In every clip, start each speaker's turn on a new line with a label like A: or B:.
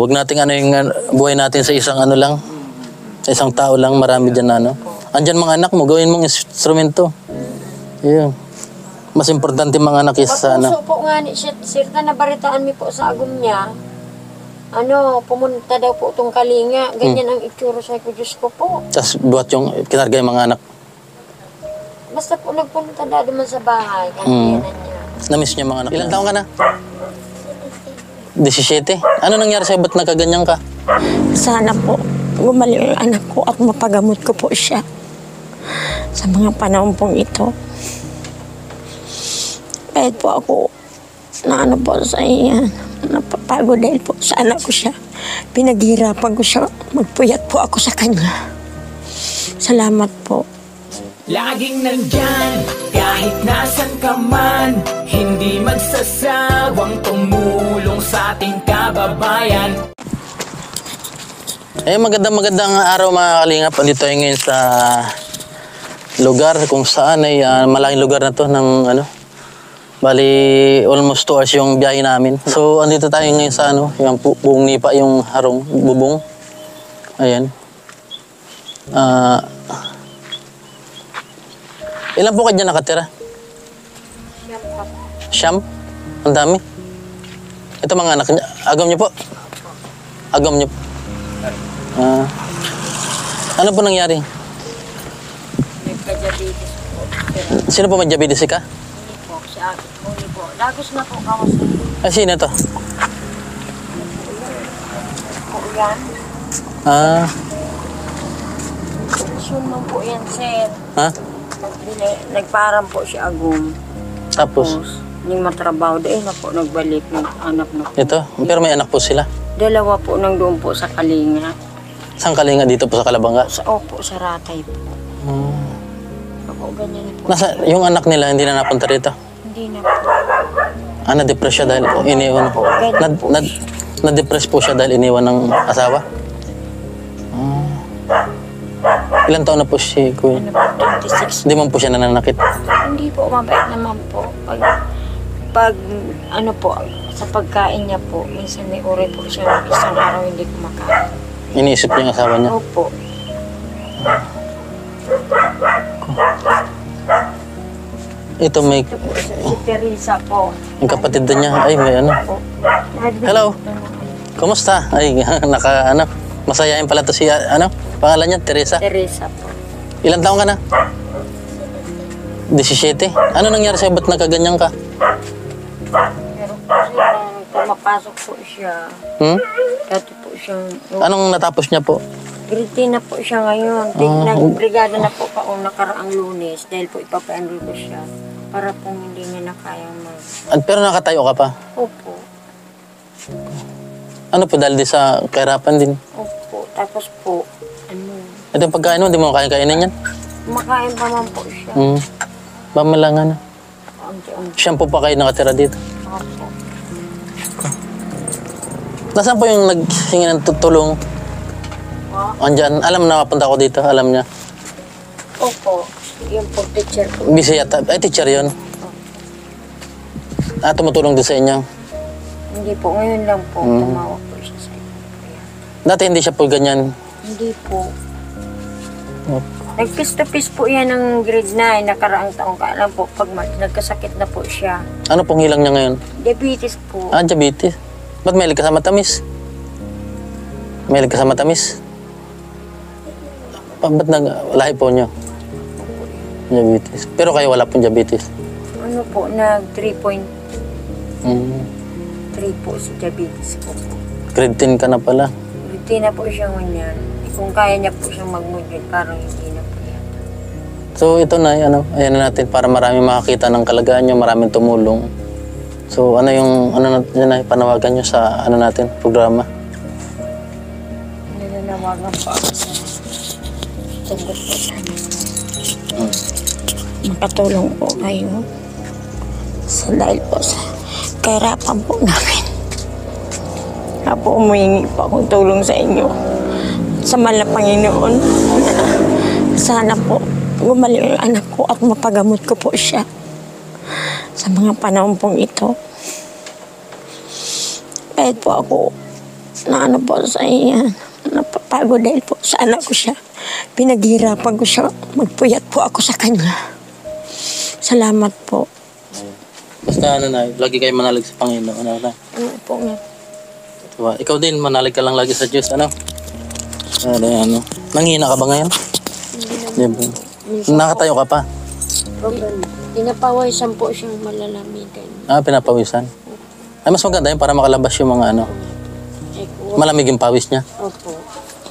A: wag nating ano yung buhay natin sa isang ano lang. Sa isang tao lang, marami dyan na ano. Andyan mga anak mo, gawin mong instrumento. Yun. Mas importante mga anak isa sa ano.
B: Pagpuso po nga ni sir na nabaritaan mi po sa agom niya. Ano, pumunta daw po itong Kalinga. Ganyan ang itsura sa ko, Diyos ko po.
A: Tapos buhat yung kinarga yung mga anak.
B: Basta po nagpunta na naman sa bahay. Kaya niya.
A: Na-miss niya mga anak. Ilang taon ka na? 17. Ano nangyari sa'yo? Ba't nakaganyan ka?
C: Sana po gumaling ang anak ko at mapagamot ko po siya sa mga panahon pong ito. Kahit po ako na ano po sa iya, napapagod dahil po sa anak ko siya. Pinaghirapan ko siya, magpuyat po ako sa kanya. Salamat po.
D: Laging nandyan, kahit nasan ka man, hindi magsasawang tumulong sa ating kababayan.
A: Magandang araw mga kalingap. Andito tayo ngayon sa lugar kung saan ay malaking lugar na to ng ano. Bali, almost 2 hours yung biyahe namin. So, andito tayo ngayon sa ano, yung buong nipa, yung harong, bubong. Ayan. Ilan po kayo dyan nakatira? Siyam? Ang dami. Ito mga anak niya. Agam niyo po? Agam niyo po? Ano po nangyari?
B: Nagka-diabetes po.
A: Sino po may diabetes ka?
B: Hindi po, siya. Hindi po. Lagos na po kawas.
A: Ay, sino to?
B: Po yan. Solusyon mo po yan, sir.
A: Ha?
B: Nagparang po si Agum.
A: Tapos?
B: Yung matrabaho, dahil na po nagbalik ng anak na po.
A: Ito? Pero may anak po sila.
B: 2 po nang doon po sa Kalinga.
A: Saan Kalinga? Dito po sa Kalabanga?
B: Opo, sa Ratay po. Ako, ganyan po.
A: Yung anak nila hindi na napunta rito?
B: Hindi na po.
A: Na-depress siya dahil iniwan. Na-depress po siya dahil iniwan ng asawa? Ilang taon na po si Kuya?
B: Ano po, 26.
A: Hindi man po siya nananakit?
B: Hindi po, mabait naman po. Pag ano po, sa pagkain niya po, minsan may uri po siya, isang araw hindi kumakain.
A: Iniisip niya yung asawa niya?
B: Opo.
A: Ito may...
B: Si Teresa po.
A: Yung kapatid din niya. Ay, may ano. Hello. Kumusta? Ay, masayain pala to si, pangalan niya, Teresa.
B: Teresa po.
A: Ilang taon ka na? 17. Ano nangyari sa'yo? Ba't nakaganyan ka?
B: Pero po siya, pumapasok po siya. Dati po siyang...
A: Anong natapos niya po?
B: Grade 10 na po siya ngayon. Nag-brigada na po pa nakaraang Lunes dahil po ipapa-enroll ko siya para po hindi niya na kayang
A: Pero nakatayo ka pa?
B: Opo.
A: Ano po, dahil di sa kahirapan din?
B: Opo. Tapos po,
A: Ito yung pagkain mo, hindi mo kaya-kainin yan?
B: kumakain pa man po siya.
A: Pamalangan na. Siyam po pa kayo nakatira dito?
B: Opo.
A: Nasaan po yung naghingi ng tutulong? Andyan, alam na mapunta ako dito, alam niya.
B: Opo. Yung po teacher po.
A: Busy yata. Ay, teacher yun. Tumutulong din sa inyo.
B: Hindi po, ngayon lang po tumawag po siya sa inyo.
A: Dati hindi siya po ganyan.
B: Hindi po. Nag-piece to piece po yan ng grade 9, nakaraang taong ka. Alam po, pag nagkasakit na po siya.
A: Ano pong hilang niya ngayon?
B: Diabetes po.
A: Diabetes. Ba't mahilig ka sa matamis? Mahilig ka sa matamis? Ba't lahi po niyo? Diabetes. Pero kayo wala pong diabetes?
B: Ano po, nag 3.3 po si diabetes ko po.
A: Grade 10 ka na pala.
B: Grade 10 na po siya ngayon. Kung kaya niya po siyang mag-module, parang hindi na po yan.
A: So ito na, ayan na natin para marami makakita ng kalagayan niyo, maraming tumulong. So ano yung, panawagan niyo sa natin, programa?
B: Nananawagan po ako sa tungkol po sa
C: Makatulong po kayo sa dahil po sa kahirapan po namin. Kaya po umuhingi po akong tulong sa inyo. Sa mahal na Panginoon, sana po gumaling ang anak ko at mapagamot ko po siya sa mga panahon pong ito. Kahit po ako na ano po sa iya. Napapagod dahil po sa anak ko siya. Pinaghirapan ko siya. Magpuyat po ako sa kanya. Salamat po.
A: Basta ano na, lagi kayo manalig sa Panginoon. Ano na?
C: Ano po nga.
A: Diba? Ikaw din, manalig ka lang lagi sa Diyos. Ano? Ano? Nanghina ka ba ngayon? Hindi ba? Nakatayo ka pa?
B: Pinapawisan po siyang malalamigan.
A: Pinapawisan. Ay, mas maganda yun para makalabas yung mga ano. Malamig yung pawis niya.
B: Opo.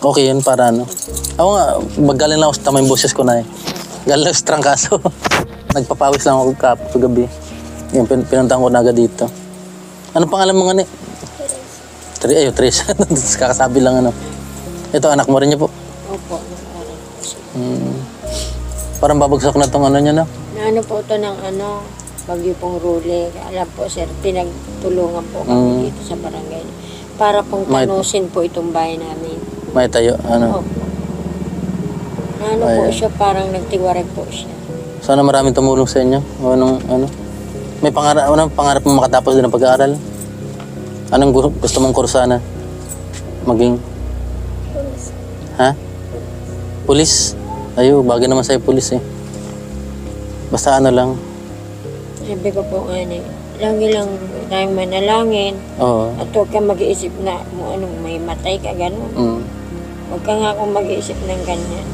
A: Okay yun para ano. Ako nga, magaling lang ako sa tama yung boses ko na eh. Galing lang sa trangkaso. Nagpapawis lang ako kagabi. Yung pinuntahan ko na agad dito. Anong pangalan mo nga ni? Tres. Kakasabi lang ano. Ito, anak mo rin niya po.
B: Opo. Nag-aaral po siya.
A: Parang babagsak na tong ano niya na.
B: Na ano po ito ng ano, bagyo pong ruli. Alam po sir, pinagtulungan po kami dito sa barangay. Para pong tanusin po itong bahay namin.
A: May tayo, ano.
B: Opo. Na ano po siya, parang nagtiwarag po siya.
A: Sana maraming tumulong sa inyo. O anong, ano. May pangarap mo makatapos din ng pag-aaral? Anong gusto mong kursana? Maging? Ha? Pulis? Ayo, bagay naman sa'yo pulis eh. Basta ano lang.
B: Sabi ko po lagi lang tayong manalangin.
A: Oo.
B: At huwag kang mag-iisip na anong may matay ka, gano'n. Huwag ka nga akong mag-iisip ng ganyan.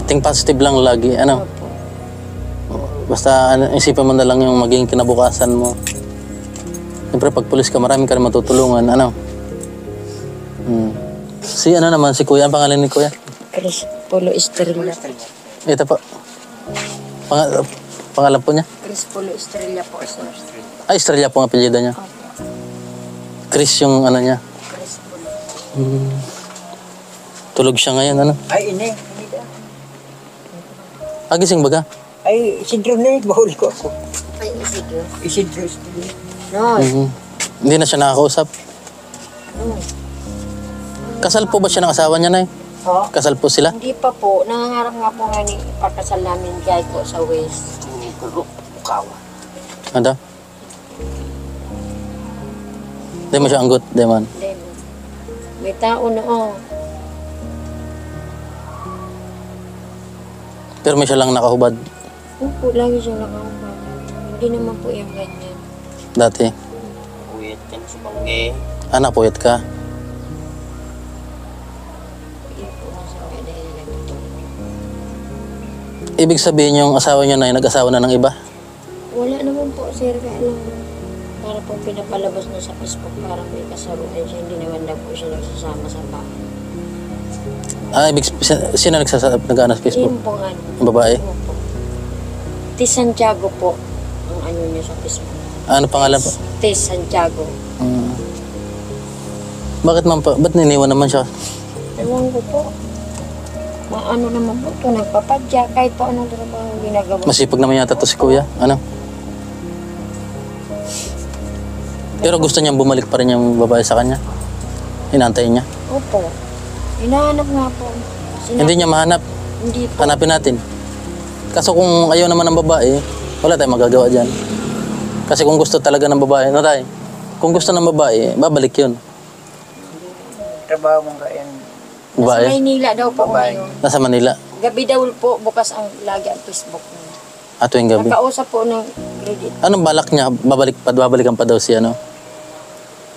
A: Think positive lang lagi. Ano?
B: Opo.
A: Basta isipin mo na lang yung maging kinabukasan mo. Siyempre pag pulis ka, marami ka rin matutulungan. Ano? Si ano naman, si Kuya. Ang pangalan ni Kuya?
B: Chris Polo Estrella.
A: Ito po. Pangalan po niya?
B: Chris Polo Estrella po, sir.
A: Ay, Estrella po ang apelyido niya.
B: Opo.
A: Chris yung ano niya.
B: Chris Polo.
A: Tulog siya ngayon, ano?
E: Ay, ini.
A: Gising ba ka?
E: Ay, Isidro na yun. Bahuli ko ako.
B: Ay, Isidro.
E: Isidro.
B: No.
A: Hindi na siya nakakausap. Kasal po ba siya ng asawa niya, Nay?
E: Ha?
A: Kasal po sila?
B: Hindi pa po. Nangangarap nga po nga ni ipakasal namin guy po sa West.
E: Bukawa.
A: Ano? Hindi mo siya anggot, di man.
B: Then, may tao na
A: Pero may siya lang nakahubad
B: Opo, lagi siyang nakahubad. Hindi naman po yung ganyan.
A: dati.
E: Uyat yan sa bangge.
A: Anak, puyat ka.
B: Hindi po nasabi dahil nagtutulong.
A: Ibig sabihin yung asawa niya na nag-asawa na ng iba?
B: Wala naman po, sir. Kaya lang, para po pinapalabas na sa Facebook, parang may kasaruan siya. Hindi naman daw po siya nagsasama sa bahay.
A: Sino nag-ano sa Facebook?
B: Yun po nga.
A: Yung babae?
B: Opo. Tis Santiago po ang ano niya sa Facebook.
A: Ano pangalan po?
B: Tis Santiago.
A: Bakit man pa? Ba't niniwan naman siya?
B: Ewan ko po. Ano naman po ito, nagpapadya. Kahit po anong trabaho ginagawa.
A: Masipag naman yata to si Kuya. Ano? Pero gusto niyang bumalik pa rin yung babae sa kanya? Hinantay niya?
B: Opo. Hinahanap nga po.
A: Hindi niya mahanap.
B: Hindi po.
A: Hanapin natin. Kaso kung ayaw naman ng babae, wala tayong magagawa dyan. Kasi kung gusto talaga ng babae, ano tayo? Kung gusto ng babae, babalik yun.
E: Trabaho mong kain.
B: Sa
A: Babae,
B: Maynila daw po
E: Babae.
B: ngayon.
A: nasa Manila.
B: Gabi daw po, bukas ang lagi ang Facebook niya.
A: Tuwing gabi.
B: Nakausap po ng credit.
A: Anong balak niya? Babalikan pa daw siya, ano?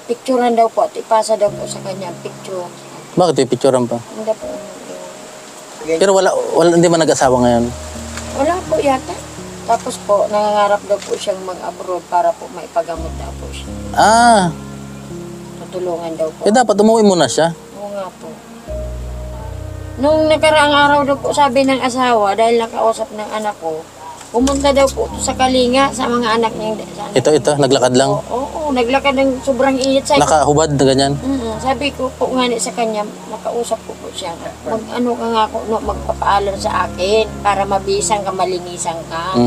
B: Picturean daw po at ipasa daw po sa kanya ang picture.
A: Bakit yung picturean pa?
B: Hindi po.
A: Pero hindi man nag-asawa ngayon.
B: Wala po yata. Tapos po, nangangarap daw po siyang mag-abroad para po maipagamot daw po siya. Tutulungan daw po.
A: Dapat umuwi muna siya.
B: Oo nga po. Nung nakaraang araw daw po sabi ng asawa, dahil nakausap ng anak ko, pumunta daw po sa Kalinga sa mga anak niya.
A: Ito, naglakad lang.
B: Oo, naglakad ng sobrang init.
A: Nakahubad na ganyan.
B: Sabi ko po nga sa kanya, nakausap ko po siya. Ano ka nga no, magpapaalam sa akin para mabisang ka, malinisan ka.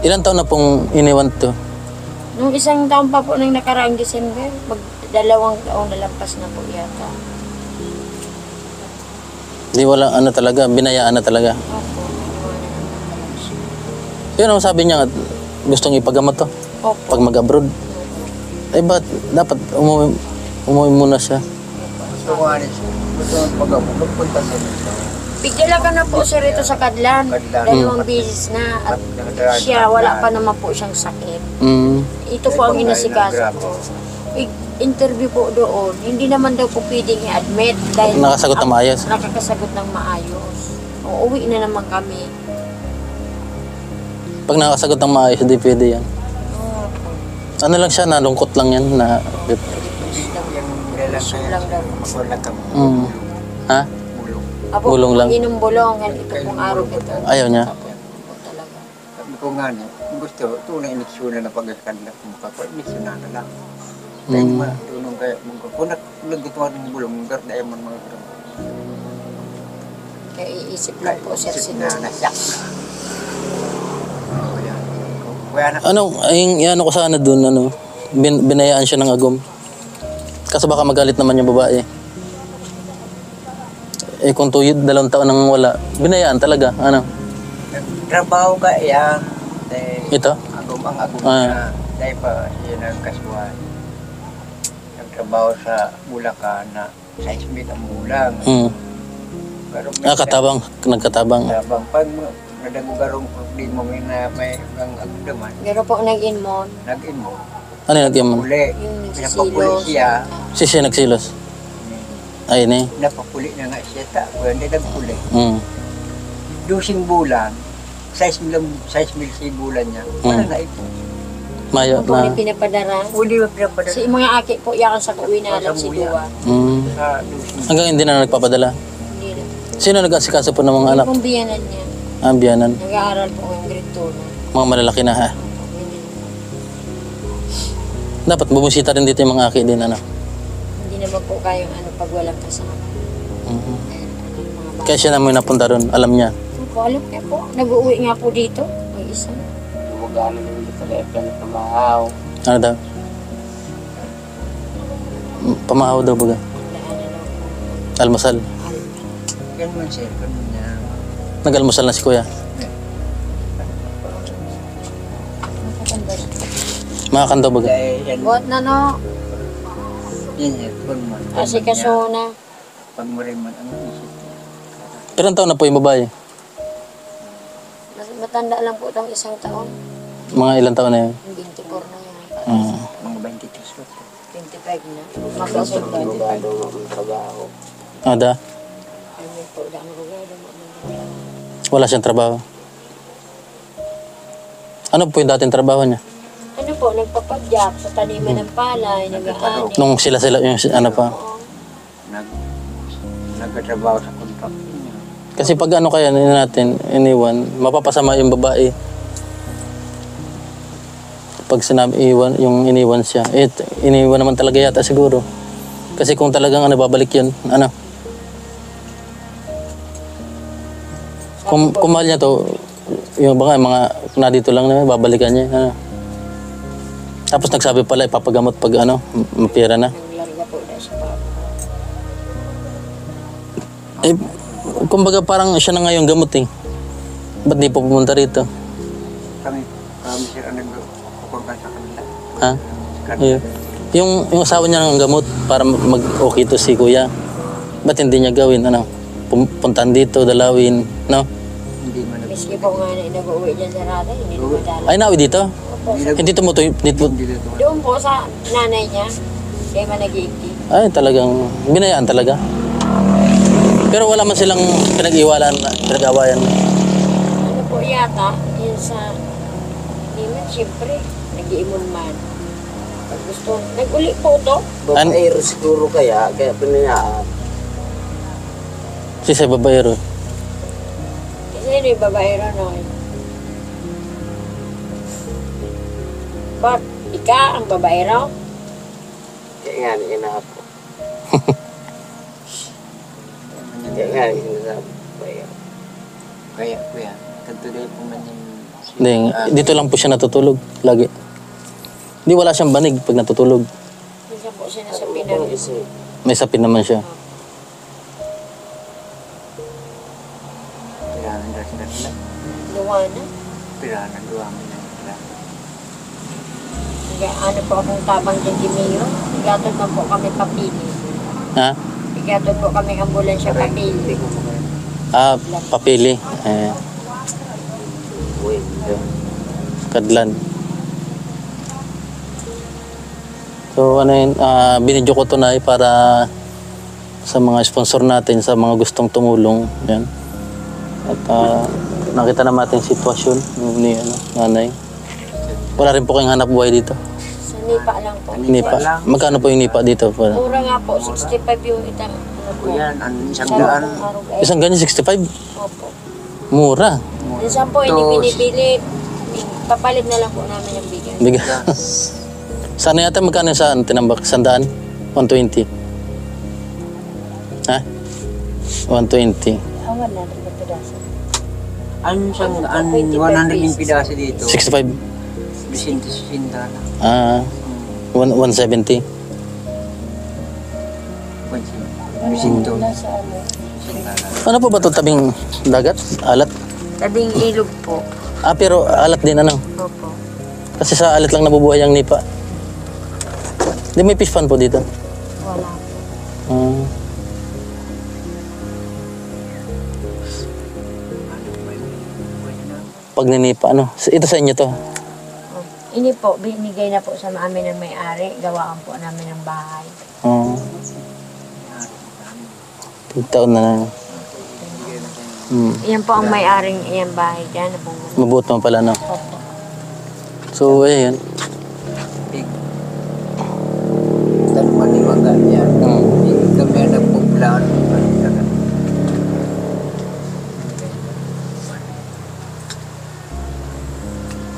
A: Ilan taon na pong iniwan to?
B: Nung isang taon pa po nang nakaraang December, 2 taon na lampas na po yata.
A: Di wala ano talaga, binayaan na talaga.
B: Opo.
A: Yun ang sabi niya, gustong ipagamot to
B: Opo.
A: pag mag-abroad. Eh, ba't dapat umuwi muna siya?
E: Gusto ko nga rin siya. Gusto ko pagpunta sa
B: Bigla ka na po sir ito sa Kadlan.
E: Kadlan.
B: Dalawang beses na. At siya, wala pa naman po siyang sakit.
A: Mm.
B: Ito po ang inasikaso ko. Interview po doon, hindi naman daw po pwedeng i-admit dahil
A: Nakasagot ng maayos.
B: nakakasagot ng maayos. Uuwi na naman kami.
A: Pag nakasagot ng maayos, hindi pwede yan. Ano lang siya, nalungkot lang yan na...
B: Gusto lang daw.
A: Mm. Ha?
B: Apo,
A: Bulong lang.
B: Inom bulongan, ito pong araw ito.
A: Ayaw niya?
B: Talaga.
E: Sabi ko nga niya, gusto, tunay iniksyonan na pagkakandak mo kapag iniksyonan na lang.
A: Mm.
E: Dahil matulong kayo, kung naggutuhan ng bulong, gardayan mo mga bulong.
B: Kaya iisip lang po sir si
E: na nasyak na. Kaya na,
A: Ano, ay, ano ko sana dun, ano, binayaan siya ng agom. Kaso baka magalit naman yung babae. Eh kung 2 taon nang wala, binayaan talaga, ano.
E: nagtrabaho ka yan.
A: Ito?
E: Ang agom
A: Ah.
E: na, dahil pa siya nagkasuhan. Nagtrabaho sa Bulacan na 6 ang bulang.
A: Mm.
E: Pero
A: Katabang, nagkatabang.
E: Tabang pag nadagugarong problema may na may ang agdaman,
B: Pero po nag-inmon,
E: nag-imo.
A: Ano yung nagyaman?
E: Uli.
B: yung
E: Pinapapuli
B: nagsisilos.
E: siya.
A: Siya nagsilos. Ay, ni.
E: Napapuli na nga siya. Kaya hindi nagpuli.
A: Mm.
E: 12 bulan, 6 mil si bulan niya. Wala na ito.
A: Mayo
B: Kung
A: na.
B: may pinapadara.
E: Uli ba pinapadala
B: Si mga aki po, yakan sa kauwi na alam si Duwa.
A: Mm.
E: sa 12?
A: Hanggang hindi na nagpapadala.
B: Hindi na.
A: Sino nag-asikaso po ng mga anak?
B: Yung biyanan niya,
A: Biyanan.
B: nag-aaral po yung grade 2 na.
A: Mga malalaki na ha. Dapat bumusita rin dito yung mga aki din, ano.
B: Hindi naman po kayong ano pag walang kasama.
A: Mhm.
B: Mga
A: Kaya siya naman napunta ron, alam niya.
B: bata. Alam niya po, nag-uwi nga po dito. May isa.
E: Magano naman dito sa FM na pamahaw.
A: Ano daw? Pamahaw daw baga.
B: Daanan lang po.
A: Almusal.
E: Ganun man siya. Ganun niya.
A: Nag-almusal na si kuya.
B: Nakatanda siya.
A: Makakanta baga.
E: Dahil yan.
B: Buhat na no.
E: Yan yan. Kung man.
B: Kasi kaso na.
E: Pag mariman ang isip.
A: Pero ang taon na po yung babae?
B: Mas matanda lang po itong isang taon.
A: Mga ilang taon na yun?
B: Yung 24 na yan.
E: Mga 23 so.
B: 25 na. Magkasunod.
E: Trabaho.
A: Da?
B: Ano po, daan rugado.
A: Wala siyang trabaho. Ano po yung dating trabaho niya?
B: Ano po, nagpapadyap sa taniman ng palay, nag-aani.
A: Nung sila yung ano pa.
E: Nagkatrabaho sa contract niya.
A: Kasi pag ano kaya natin iniwan, mapapasama yung babae. Pag sinabi iwan, yung iniwan siya, iniwan naman talaga yata siguro. Kasi kung talagang ano, babalik yun, ano. Kung mahal niya to, yung baka mga na dito lang na babalikan niya, ano. Tapos nagsabi pala ipapagamot pag ano, mapira na.
B: Naglarga po na siya pa.
A: Eh, kumbaga parang siya na nga yung gamot eh. Ba't di po pumunta rito?
E: Kami sir ang nagkukurban sa kanila.
A: Ha? Yeah. Yung asawa niya ng gamot para mag-okay to si kuya. Ba't hindi niya gawin, ano? Puntahan dito, dalawin, no?
E: Hindi man
B: Miski po nga na nag-uwi dyan sa rata, hindi na madala.
A: Ay, nawi dito?
B: Opo.
A: Hindi tumutuloy, dito.
B: Doon po sa nanay niya, kaya managigti.
A: Ay, talagang, binayaan talaga. Pero wala man silang pinag-iwalan, pinag-awayan.
B: Ano po yata, yun sa, hindi man, siyempre, nag-iimon man. Pag gusto, nag-uli po to.
E: Babaero siguro kaya pinayaan.
A: Si babayero.
B: Kasi yun yung babaero nun. Ba't ika ang babaero?
E: Kaya nga ni inapo. Kaya nga ni inapo. Kaya kuya, katuloy po man yung...
A: Hindi, dito lang po siya natutulog, lagi. Hindi, wala siyang banig pag natutulog.
B: Minsan po siya nasa pinag.
A: May sapin naman siya.
E: Pirahan na sila nila.
B: Luwana.
E: Pirahan na duwami na nila.
B: ano po akong tabang din di Mayo. Igatod man po kami papili.
A: Ha?
B: Igatod po kami ambulansya papili.
A: Ah, papili. Eh, Kadlan. So ano yun, binidyo ko to na para sa mga sponsor natin, sa mga gustong tumulong. Yan. At nakita naman natin yung sitwasyon ni nanay. Wala rin po kayong hanap buhay dito.
B: Sa Nipa lang po.
A: Nipa. Magkano po yung nipa dito?
B: Mura nga po, 65 yung itang ano po.
E: Yan, ang isang
B: Sa
E: daan.
B: loob ng araw ay.
A: Isang ganyan, 65?
B: Opo.
A: Mura.
B: Minsan po, hindi binibili. Papalit na lang po namin yung bigas.
A: Bigas. Sana yata magkano sa tinambak? 100? 120? Ha? 120.
B: Awan na rin na pedaso.
E: Ang isang 100 yung pidaso dito.
A: 65?
E: 260 na.
A: 170?
E: 200.
B: Nasa ano.
A: Ano po ba ito? Tabing dagat? Alat?
B: Tabing ilog po.
A: Pero alat din ano?
B: Opo.
A: Kasi sa alat lang nabubuhay ang nipa. Hindi may fish pan po dito.
B: Wala.
A: Pag ninipa, ano? Ito sa inyo to?
B: Ini po, binigay na po sa amin ng may-ari. Gawaan po namin ng bahay.
A: Taon na lang.
B: Iyan po ang may-aring iyang bahay dyan.
A: Mabuot naman pala, no?
B: Opo.
A: So, ayun.
E: Big. Tanong ni Maga yan. Kami na nagpuplaan.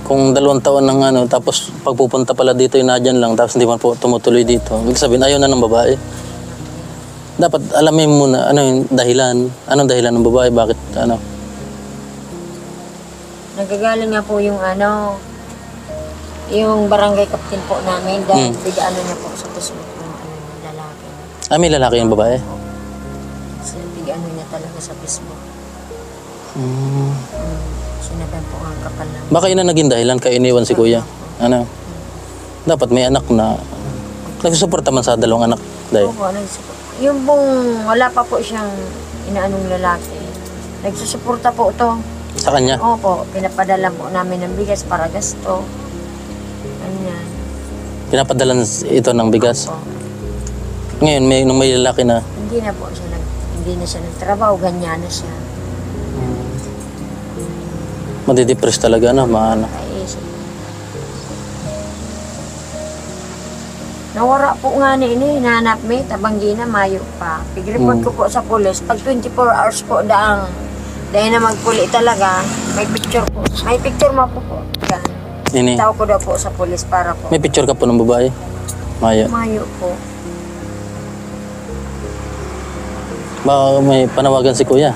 A: Kung 2 taon ng ano, tapos pagpupunta pala dito yung nadyan lang, tapos hindi man po tumutuloy dito. Ibig sabihin, ayaw na ng babae. Dapat alamin muna ano yung dahilan. Anong dahilan ng babae? Bakit ano?
B: Nagagaling nga po yung ano, yung barangay captain po namin dahil bigano niya po sa Facebook ng ano, lalaki.
A: May lalaki yung babae?
B: Kasi bigano niya talaga sa Facebook.
A: Hmm.
B: Sinabi po ang kapal na.
A: Baka yun na naging dahilan kaya iniwan si kuya. Ano? Dapat may anak na nagsusuporta man sa 2 anak. Dahil.
B: Opo, yung pong wala pa po siyang inaanong lalaki, nagsusuporta po ito.
A: Sa kanya?
B: Opo, pinapadala po namin ng bigas para gasto. Ganyan.
A: Pinapadalan ito ng bigas.
B: Opo.
A: Ngayon, nung may lalaki na,
B: Hindi na po siya hindi na siya nagtrabaho, ganyan na siya.
A: madidepress talaga, no? Maano.
B: Naisip. Nawara po nga ni ini, hinanap may tabanggi na mayo pa. Pag-report ko po sa pulis, pag 24 hours po daang dahil na magpuli talaga, may picture po. May picture mo po. Yan.
A: Ini.
B: Tawag ko daw po sa pulis para po.
A: May picture ka po ng babae? Maya.
B: Mayo po.
A: Baka may panawagan si kuya.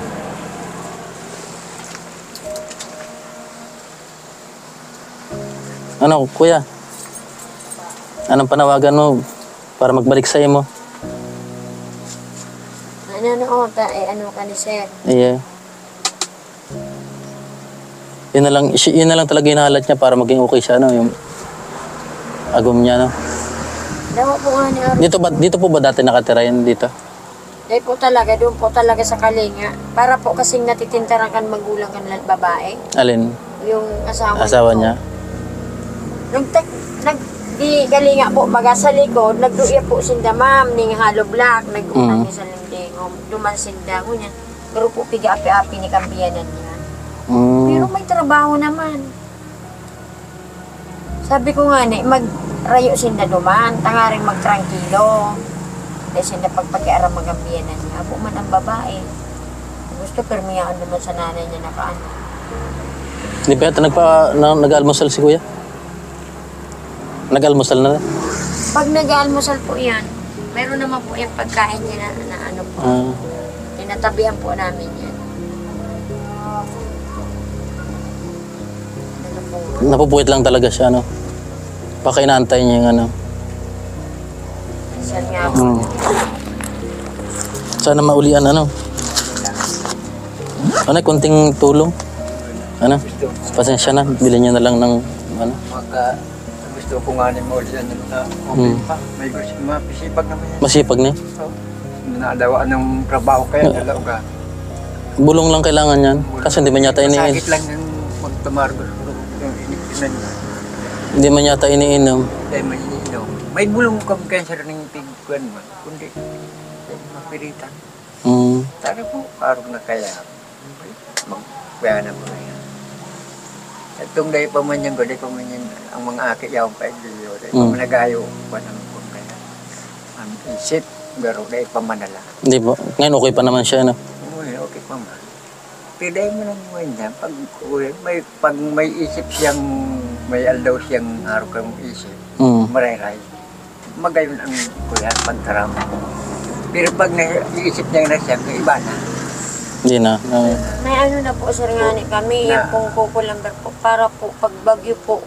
A: Ano, kuya? Anong panawagan mo para magbalik sa mo?
B: Ano ka ni sir?
A: Yeah. Yun na lang talaga hinahalat niya para maging okay siya, no? Yung agom niya, no?
B: Dawa po nga ni Aro.
A: Dito po ba dati nakatira yan dito?
B: Dahil po talaga, doon po talaga sa Kalinga. Para po kasing natitintaran kan magulang kan babae.
A: Alin?
B: Yung
A: Asawa niya?
B: Di Kalinga po, baga sa likod, nagduya po sinda ma'am, ning halo black, nag-unang ni sa lingdingom, duman sinda ko niya. Pero po piga api-api ni kampiyanan niya. Pero may trabaho naman. Sabi ko nga ni, magrayo sinda duman, tangaring magtrangkilo. Dahil sinda pagpakiaram magampiyanan niya. Abo man ang babae. Gusto permiyaan naman sa nanay niya nakaano.
A: Hindi pa yata nag-almusal si kuya? Nag-almusal na rin?
B: Pag nag-almusal po yan, meron naman po yung pagkain niya na ano po. Tinatabihan po namin yan. Ano po?
A: Napupuwit lang talaga siya, no? Baka inaantay niya yung ano.
B: Minsan nga po.
A: Sana maulian, ano? Ano, kunting tulong? Ano? Pasensya na, bilhin niya na lang ng, ano?
E: Gusto gusto ko nga ni mo yan na okay pa. May gusto mapisipag naman yan.
A: Masipag ni.
E: So, nadawaan ng trabaho kaya dalaw ka.
A: Bulong lang kailangan yan. Kasi hindi man yata iniinom.
E: Masakit lang yung magtumargo yung inikinan niya.
A: Hindi man yata iniinom.
E: Dahil may iniinom. May bulong kang cancer ng pigkuan mo. Kundi, mapiritan. Tara po, parang na kaya. Magkaya na mo na yan. Itong dahil pa man yan, dahil pa man yan, ang mga akit yaw pa yung dahil pa man nagayo pa ng kung kaya. Ang isip, pero dahil pa manala.
A: Hindi po. Ngayon okay pa naman siya, no?
E: Uy, okay pa man. Pero dahil mo lang mo yan, pag may isip siyang, may aldaw siyang araw kang isip, mariray, magayon ang kuya, pagtarama. Pero pag naisip niya na siya, iba na.
A: Hindi na.
B: May ano na po, sir, nga ni kami, yung pong kukulamber po, para po, pag bagyo po,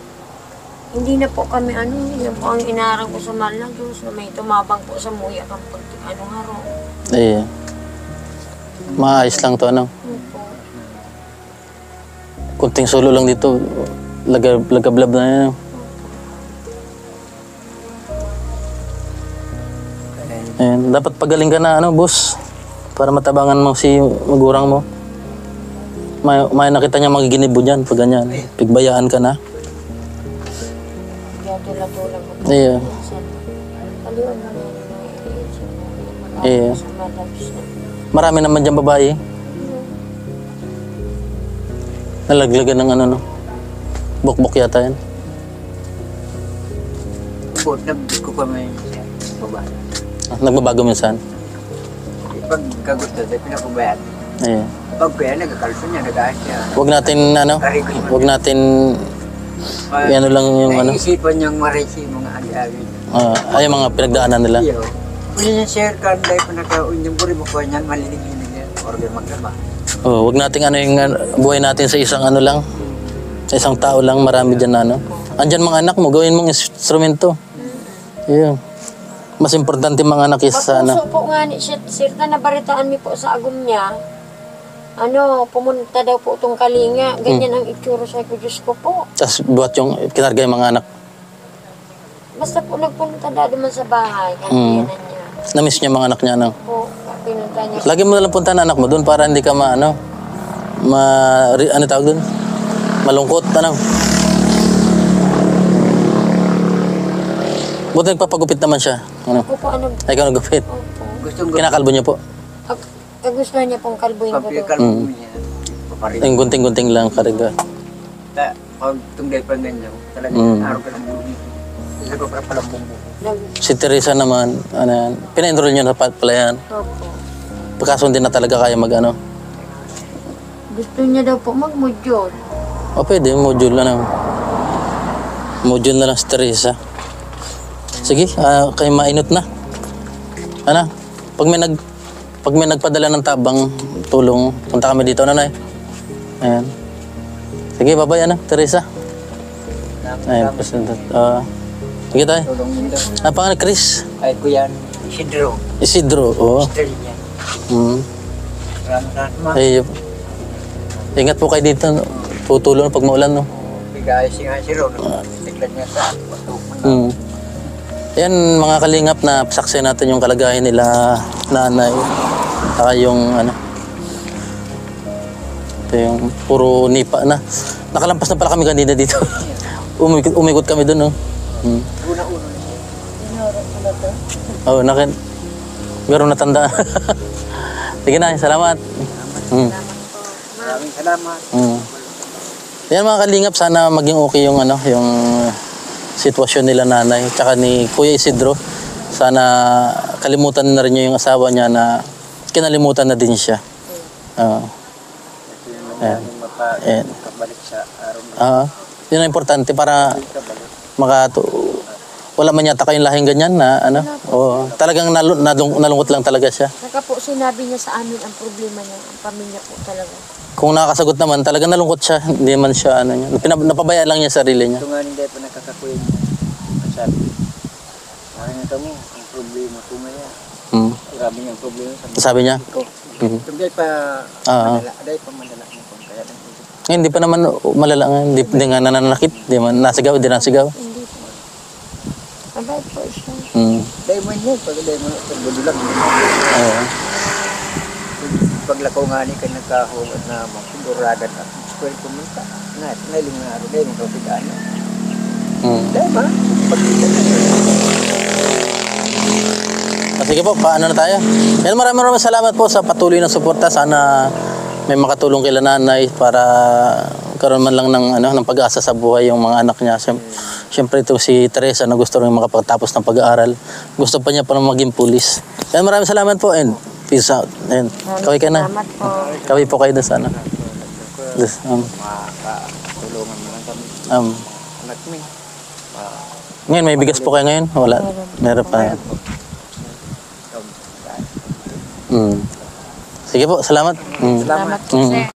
B: hindi na po kami, hindi na po ang inarang ko sa Malagos, na may tumabang po sa muya kang pag, nga ro.
A: Eh, maayos lang to, ano? Kunting solo lang dito, lagablab na yan. Ayan, dapat pagaling ka na, boss? Para matabangan mo si magurang mo. May nakita niya magiginibo dyan pag ganyan. Pigbayaan ka na.
B: Kaya tulad-tulad po.
A: Iya.
B: Kaliwan na rin.
A: Iya.
B: Sa Malagos na.
A: Marami naman dyan babae. Nalaglagan ng no? Bukbok yata yan.
E: Po, nabis ko pa may babae.
A: Nagbabago minsan.
E: Pag kagusto, dahil pinakubayan.
A: Iya.
E: Pag kaya nagkakalso niya, nag-aas siya.
A: Huwag natin, lang yung
E: Naisipan niyang marisi mga agi-agi.
A: ay mga pinagdaanan nila.
E: Iyo. Uli niya share ka, dahil pa nakaun yung buri mo ko niyan, malinig-linig niya. Organ magkaba.
A: Huwag nating yung buhay natin sa isang lang. Sa isang tao lang, marami dyan na Andyan mga anak mo, gawin mong instrumento. Iya. Mas importante mga anak is sa
B: Papuso po nga ni siya, sir, na nabaritaan mi po sa agom niya. Pumunta daw po itong kalinga. Ganyan ang itsura sa ko, Diyos ko po.
A: Tapos buhat yung kinarga yung mga anak.
B: Basta po nagpunta daw naman sa bahay. Yan niya.
A: Na-miss niya mga anak niya.
B: Po, pinunta niya.
A: Lagi mo nalang punta na anak mo doon para hindi ka ano tawag doon? Malungkot, Buti nagpapagupit naman siya.
B: Ako po,
A: Ikaw nagupit.
B: Opo.
A: Kinakalbo niyo po.
B: Kagustuhan niya pong kalbuhin ko doon.
E: Kalbo niya. Paparin.
A: Yung gunting-gunting lang karga.
E: Pag tunggay pa ganyan, talagang araw ka ng buhay. Isa ko para palang bumbu.
A: Si Teresa naman, pina-enroll niyo na pala yan.
B: Opo.
A: Pagkasundin na talaga kaya
B: Gusto niya daw po mag-module.
A: O pwede, module na lang. Module na lang si Teresa. Sige, kayo mainot na. Pag may nagpadala ng tabang tulong, punta kami dito, nanay. Ayan. Sige, bye-bye, Teresa. Ayan, President. Sige tayo.
E: Tulong nito.
A: Pangalan, Chris?
E: Ay, kuya, Isidro.
A: Isidro, oo.
E: Sister niya. Maraming
A: Ay, ingat po kayo dito. Tutulong pag maulan, no?
E: bigay siya si Ron. Tiglan niya sa patok.
A: Yan mga kalingap na saksi natin yung kalagayan nila nanay. Saka yung ito yung puro nipa na. Nakalampas na pala kami kanina dito. Umikot kami doon, no?
E: Una-una.
A: Oo, meron natanda. Sige na, salamat.
E: Maraming salamat.
A: Yan mga kalingap, sana maging okay yung yung sitwasyon nila nanay tsaka ni Kuya Isidro. Sana kalimutan na rin niya yung asawa niya na kinalimutan na din siya.
E: Makabalik sa araw.
A: Yun ang importante para wala man yata kayong lahing ganyan na talagang nalungkot lang talaga siya.
B: Saka po sinabi niya sa amin ang problema niya, ang pamilya po talaga.
A: Kung nakakasagot naman, talagang nalungkot siya. Hindi man siya napabayaan lang niya sarili niya.
E: Ito nga hindi pa nakakakuya niya. Masabi. Parang ito mo, ang problema ko ngayon. Grabe niyang problema sa
A: Sabi niya?
E: Ito pa madala. Aday pa madala mo kung kaya lang.
A: Hindi pa naman malala nga. Hindi nga nananakit. Hindi man nasigaw, hindi nasigaw.
B: Hindi po.
C: Abay po siya.
E: Dahil mo yun, pag dahil mo, pagbudulang.
A: Oo.
E: Paglakaw nga ni ka nagkahugad na magsiguragan at square pumunta. Nailing na rin, dahil mo kapigaan. Dahil ba? Pagkita na yun.
A: Sige po, paano na tayo? Yan, maraming salamat po sa patuloy na suporta. Sana may makatulong kila nanay para karoon man lang ng pag-asa sa buhay yung mga anak niya. Siyempre ito si Teresa na gusto rin makapagtapos ng pag-aaral. Gusto pa niya pa maging pulis. Yan, maraming salamat po and peace out. Yan, kaway ka na.
B: Salamat po.
A: Kaway po kayo doon sana.
E: Makakatulungan mo lang kami. Anak mo.
A: Ngayon, may bigas po kayo ngayon? Wala. Meron pa. Sige po, salamat.
B: Salamat po, sir.